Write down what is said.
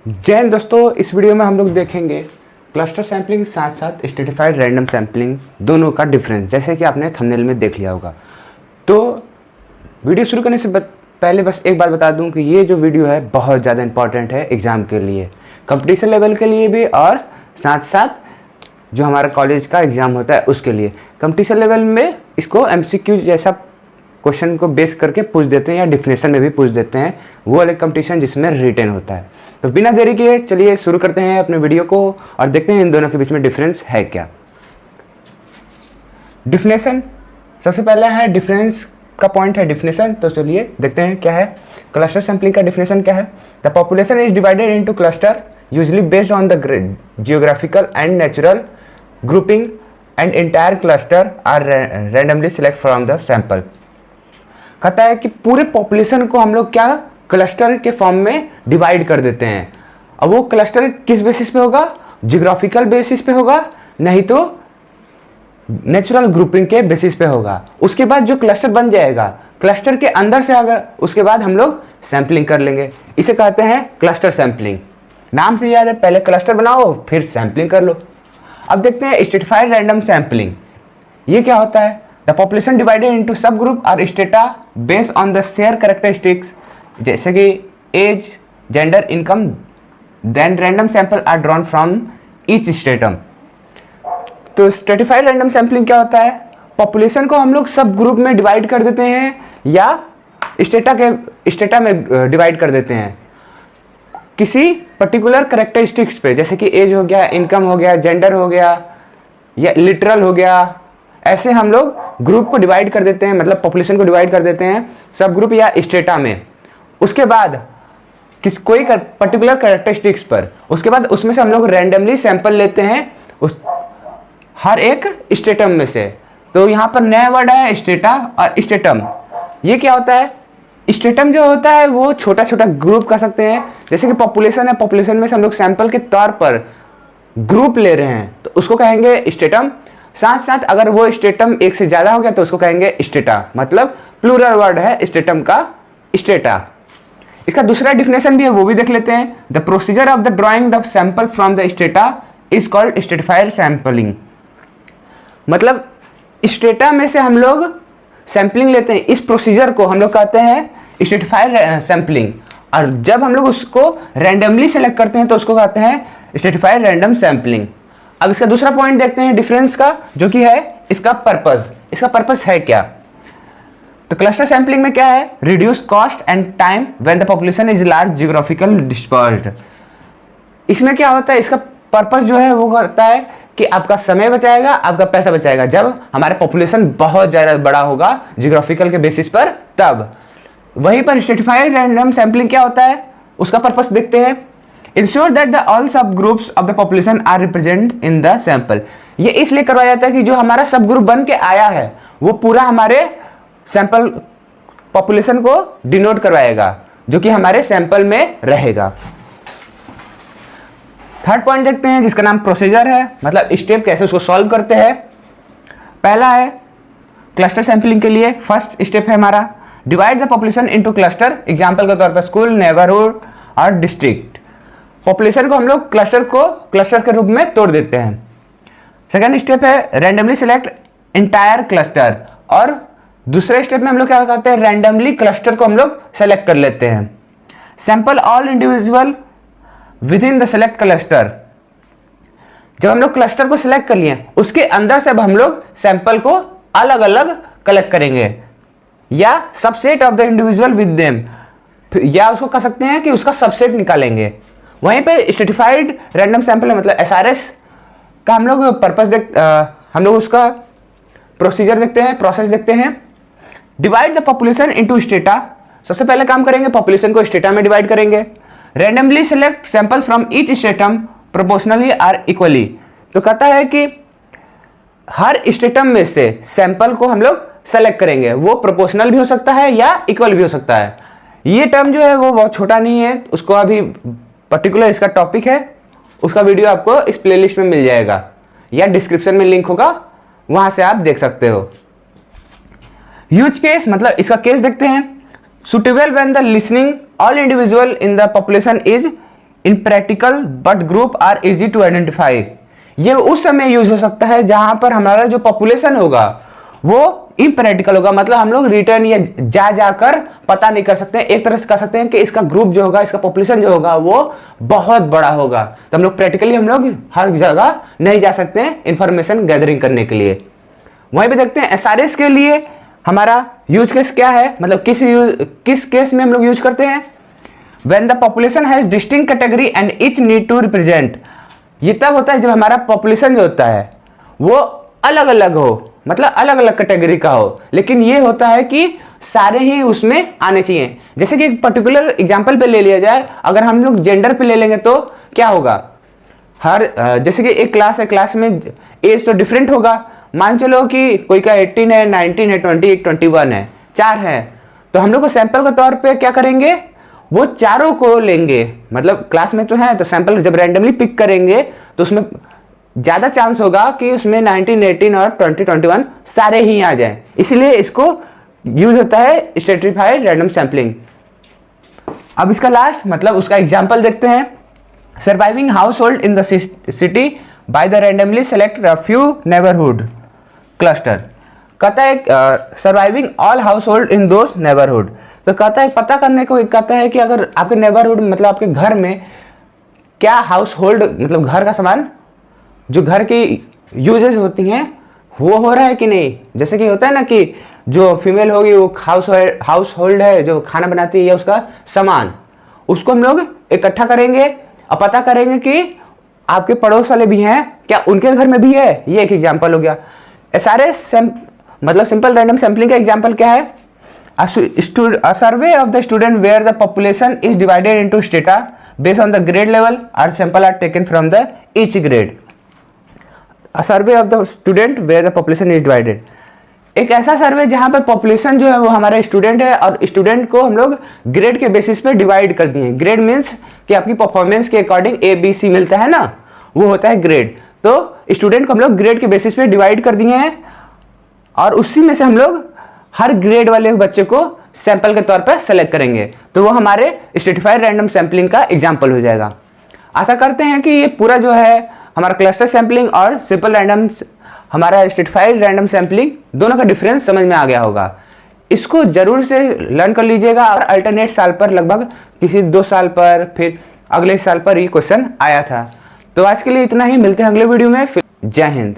जय हिंद दोस्तों, इस वीडियो में हम लोग देखेंगे क्लस्टर सैम्पलिंग के साथ साथ स्ट्रेटिफाइड रैंडम सैम्पलिंग दोनों का डिफरेंस, जैसे कि आपने थंबनेल में देख लिया होगा। तो वीडियो शुरू करने से पहले बस एक बात बता दूं कि ये जो वीडियो है बहुत ज़्यादा इंपॉर्टेंट है एग्ज़ाम के लिए, कंपटीशन लेवल के लिए भी, और साथ साथ जो हमारा कॉलेज का एग्ज़ाम होता है उसके लिए। कंपटीशन लेवल में इसको MCQ जैसा क्वेश्चन को बेस करके पूछ देते हैं या डिफिनेशन में भी पूछ देते हैं, वो अलग कंपटीशन जिसमें रिटन होता है। तो बिना देरी किए चलिए शुरू करते हैं अपने वीडियो को और देखते हैं इन दोनों के बीच में डिफरेंस है क्या। डिफिनेशन सबसे पहला है, डिफरेंस का पॉइंट है डिफिनेशन। तो चलिए देखते हैं क्या है। क्लस्टर सैम्पलिंग का डिफिनेशन क्या है। The population is divided into cluster usually based on the geographical and natural grouping and entire cluster are randomly select from the sample. कहता है कि पूरे पॉपुलेशन को हम लोग क्या क्लस्टर के फॉर्म में डिवाइड कर देते हैं। अब वो क्लस्टर किस बेसिस पे होगा, जियोग्राफिकल बेसिस पे होगा, नहीं तो नेचुरल ग्रुपिंग के बेसिस पे होगा। उसके बाद जो क्लस्टर बन जाएगा, क्लस्टर के अंदर से अगर उसके बाद हम लोग सैम्पलिंग कर लेंगे, इसे कहते हैं क्लस्टर सैम्पलिंग। नाम से याद है, पहले क्लस्टर बनाओ फिर सैम्पलिंग कर लो। अब देखते हैं स्ट्रेटिफाइड रैंडम सैम्पलिंग, ये क्या होता है। The population divided into sub group और strata based on the share characteristics, जैसे कि age, gender, income, then random sample are drawn from each stratum. तो स्ट्रेटिफाइड रैंडम सैम्पलिंग क्या होता है, पॉपुलेशन को हम लोग सब ग्रुप में डिवाइड कर देते हैं या स्टेटा में डिवाइड कर देते हैं किसी पर्टिकुलर कैरेक्टरिस्टिक्स पे, जैसे कि एज हो गया, इनकम हो गया, जेंडर हो गया या लिटरल हो गया। ऐसे हम लोग ग्रुप को डिवाइड कर देते हैं, मतलब पॉपुलेशन को डिवाइड कर देते हैं सब ग्रुप या स्टेटा में। उसके बाद कोई पर्टिकुलर कैरेक्टरिस्टिक्स पर, उसके बाद उसमें से हम लोग रैंडमली सैंपल लेते हैं उस हर एक स्टेटम में से। तो यहाँ पर नया वर्ड है स्टेटा और स्टेटम। ये क्या होता है, स्टेटम जो होता है वो छोटा छोटा ग्रुप कर सकते हैं, जैसे कि पॉपुलेशन है, पॉपुलेशन में से हम लोग सैंपल के तौर पर ग्रुप ले रहे हैं तो उसको कहेंगे स्टेटम। साथ साथ अगर वो स्टेटम एक से ज्यादा हो गया तो उसको कहेंगे स्टेटा, मतलब प्लूरल वर्ड है स्टेटम का, स्टेटा। इसका दूसरा डिफिनेशन भी है, वो भी देख लेते हैं। The procedure of the drawing the sample from the strata is called stratified sampling. मतलब स्टेटा में से हम लोग सैंपलिंग लेते हैं, इस प्रोसीजर को हम लोग कहते हैं स्ट्रेटिफाइड सैंपलिंग। और जब हम लोग उसको रैंडमली सेलेक्ट करते हैं तो उसको कहते हैं स्ट्रेटिफाइड रैंडम सैंपलिंग। अब इसका दूसरा पॉइंट देखते हैं डिफरेंस का, जो कि है इसका पर्पस। इसका पर्पस है क्या। तो क्लस्टर सैंपलिंग में क्या है, reduce cost and time when the population is large geographical dispersed. इसमें क्या होता है, इसका पर्पस जो है वो होता है कि आपका समय बचाएगा, आपका पैसा बचाएगा। जब हमारा पॉपुलेशन बहुत ज़्यादा बड़ा होगा जियोग्राफिकल के बेसिस पर, तब। वहीं पर स्ट्रेटिफाइड रैंडम सैंपलिंग क्या होता है, उसका पर्पस देखते हैं। Ensure that the all sub groups of the population are represent in the sample. ये इसलिए करवाया जाता है कि जो हमारा सब ग्रुप बन के आया है वो पूरा हमारे सैंपल पॉपुलेशन को डिनोट करवाएगा, जो कि हमारे सैंपल में रहेगा। थर्ड पॉइंट देखते हैं जिसका नाम प्रोसीजर है, मतलब स्टेप कैसे उसको सॉल्व करते हैं। पहला है क्लस्टर सैंपलिंग के लिए फर्स्ट स्टेप है हमारा, divide the population into cluster. Example के तौर पर स्कूल, नेबरहुड और डिस्ट्रिक्ट। पॉपुलेशन को हम लोग क्लस्टर के रूप में तोड़ देते हैं। सेकंड स्टेप है रैंडमली सिलेक्ट एंटायर क्लस्टर, और दूसरे स्टेप में हम लोग क्या करते हैं, रैंडमली क्लस्टर को हम लोग सेलेक्ट कर लेते हैं। Sample all individual with in the select cluster. जब हम लोग क्लस्टर को सिलेक्ट कर लिए उसके अंदर से अब हम लोग सैंपल को अलग अलग कलेक्ट करेंगे, या subset of the individual with them, या उसको कह सकते हैं कि उसका सबसेट निकालेंगे। वहीं पे स्ट्रेटिफाइड रैंडम सैंपल मतलब SRS का हम लोग पर्पस हम लोग उसका प्रोसीजर देखते हैं, प्रोसेस देखते हैं। Divide the population into strata. सबसे पहले काम करेंगे, पॉपुलेशन को स्टेटा में डिवाइड करेंगे। Randomly select sample from each stratum proportionally or equally. तो कहता है कि हर स्टेटम में से सैंपल को हम लोग सेलेक्ट करेंगे, वो प्रोपोर्शनल भी हो सकता है या इक्वल भी हो सकता है। ये टर्म जो है वो बहुत छोटा नहीं है, उसको अभी पर्टिकुलर इसका टॉपिक है, उसका वीडियो आपको इस प्लेलिस्ट में मिल जाएगा या डिस्क्रिप्शन में लिंक होगा, वहां से आप देख सकते हो। यूज केस मतलब इसका केस देखते हैं। suitable when the listening all individual in the population is impractical but group are easy to identify. ये उस समय यूज हो सकता है जहां पर हमारा जो पॉपुलेशन होगा वो इम्प्रैक्टिकल होगा, मतलब हम लोग रिटर्न या जा जाकर पता नहीं कर सकते। एक तरह से कह सकते हैं कि इसका ग्रुप जो होगा, इसका पॉपुलेशन जो होगा वो बहुत बड़ा होगा, तो हम लोग प्रैक्टिकली हम लोग हर जगह नहीं जा सकते हैं इंफॉर्मेशन गैदरिंग करने के लिए। वहीं पे देखते हैं एसआरएस के लिए हमारा यूज केस क्या है, मतलब किस केस में हम लोग यूज करते हैं। When the population has distinct category and each need to represent. ये तब होता है जब हमारा पॉपुलेशन जो होता है वो अलग अलग हो, मतलब अलग अलग कैटेगरी का हो, लेकिन ये होता है कि सारे ही उसमें आने चाहिए। जैसे कि एक पर्टिकुलर एग्जांपल पे ले लिया जाए, अगर हम लोग जेंडर पे ले लेंगे तो क्या होगा, हर जैसे कि एक क्लास है, क्लास में एज तो डिफरेंट होगा। मान चलो कि कोई का 18 है, 19 है, 20, 21 है, 4 है, तो हम लोग को सैंपल के तौर पे क्या करेंगे, वो चारों को लेंगे। मतलब क्लास में तो है, तो सैंपल जब रैंडमली पिक करेंगे तो उसमें ज़्यादा चांस होगा कि उसमें 19, 18 और 20, 21 सारे ही आ जाएं। इसलिए इसको यूज होता है स्ट्रेटिफाइड रैंडम सैम्पलिंग। अब इसका लास्ट मतलब उसका एग्जाम्पल देखते हैं। Surviving house hold in the city by the randomly select a few neighbourhood cluster. कहता है surviving all house hold in those neighbourhood. तो कहता है पता करने को, कहता है कि अगर आपके नेबरहुड मतलब आपके घर में क्या हाउस होल्ड मतलब घर का सामान जो घर की यूजेस होती हैं वो हो रहा है कि नहीं। जैसे कि होता है ना कि जो फीमेल होगी वो हाउस होल्ड है जो खाना बनाती है या उसका सामान, उसको हम लोग इकट्ठा करेंगे और पता करेंगे कि आपके पड़ोस वाले भी हैं क्या, उनके घर में भी है। ये एक एग्जांपल हो गया। एसआरएस मतलब सिंपल रैंडम सैम्पलिंग का एग्जांपल क्या है, a survey of the student where the population is divided into strata based on the grade level or sample are taken from the each grade। A survey of the student where the population is divided, एक ऐसा सर्वे जहां पर population जो है वो हमारा student है और स्टूडेंट को हम लोग ग्रेड के बेसिस पे डिवाइड कर दिए हैं। ग्रेड मीन्स कि आपकी परफॉर्मेंस के अकॉर्डिंग ABC मिलता है ना, वो होता है ग्रेड। तो स्टूडेंट को हम लोग ग्रेड के बेसिस पे डिवाइड कर दिए हैं और उसी में से हम लोग हर ग्रेड वाले बच्चे को सैंपल के तौर पर सेलेक्ट करेंगे, तो वो हमारे स्ट्रेटिफाइड रैंडम सैम्पलिंग का एग्जाम्पल हो जाएगा। आशा करते हैं कि ये पूरा जो है हमारा क्लस्टर सैम्पलिंग और सिंपल रैंडम हमारा स्ट्रेटिफाइड रैंडम सैम्पलिंग दोनों का डिफरेंस समझ में आ गया होगा। इसको जरूर से लर्न कर लीजिएगा और अल्टरनेट साल पर लगभग किसी 2 साल पर फिर अगले साल पर ये क्वेश्चन आया था। तो आज के लिए इतना ही, मिलते हैं अगले वीडियो में। जय हिंद।